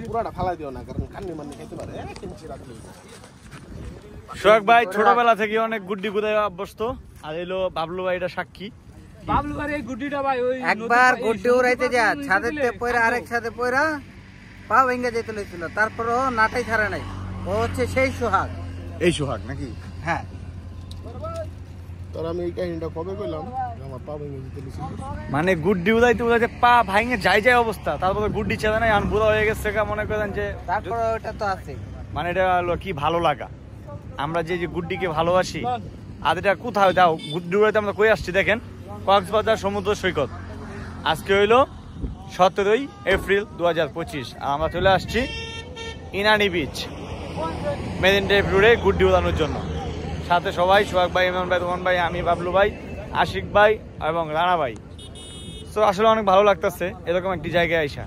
পুরাটা ফালাই দিও না, কারণ কান্নি মান্নি খেতে পারে। সোহাগ ভাই ছোটবেলা থেকে অনেক গুড্ডি গুদায় অভ্যস্ত, আর এলো বাবলু ভাই এটা সাক্ষী। বাবলু ভাই এই গুড্ডিটা ভাই ওই একবার গুড্ডি উড়াইতে যা ছাদেতে পয়রা আরেক ছাদে পয়রা পা ভেঙে যেতে লইছিল, তারপরও নাটাই ছাড়ে নাই। ও হচ্ছে সেই সোহাগ। এই সোহাগ নাকি? হ্যাঁ। তোর আমি এই কাহিনীটা কবে কইলাম, আমার পা ভেঙে যেতে লেছিল। মানে গুড্ডি উদাইতে উদাইতে পা ভাঙে যায় অবস্থা, তারপরে গুড্ডি ছেড়ে নাই, এখন বুড়া হয়ে গেছে, মনে করেন যে তারপরে ওটা তো আছে। মানে এটা হলো কি ভালো লাগা, আমরা যে যে গুড্ডিকে ভালোবাসি। আর এটা কোথাও যাও গুড্ডি উড়াইতে আমরা কই আসছি দেখেন, কক্সবাজার সমুদ্র সৈকত। আজকে হইলো 17 এপ্রিল 2025, আর আমরা চলে আসছি ইনানি বিচ মেরিন ড্রাইভ রোডে গুড্ডি উড়ানোর জন্য। সাথে সবাই, সোহাগ ভাই, ইমরান ভাই, রোমান ভাই, আমি, বাবলু ভাই, আশিক ভাই এবং রানা ভাই। তো আসলে অনেক ভালো লাগতেছে এরকম একটি জায়গায় আইসা।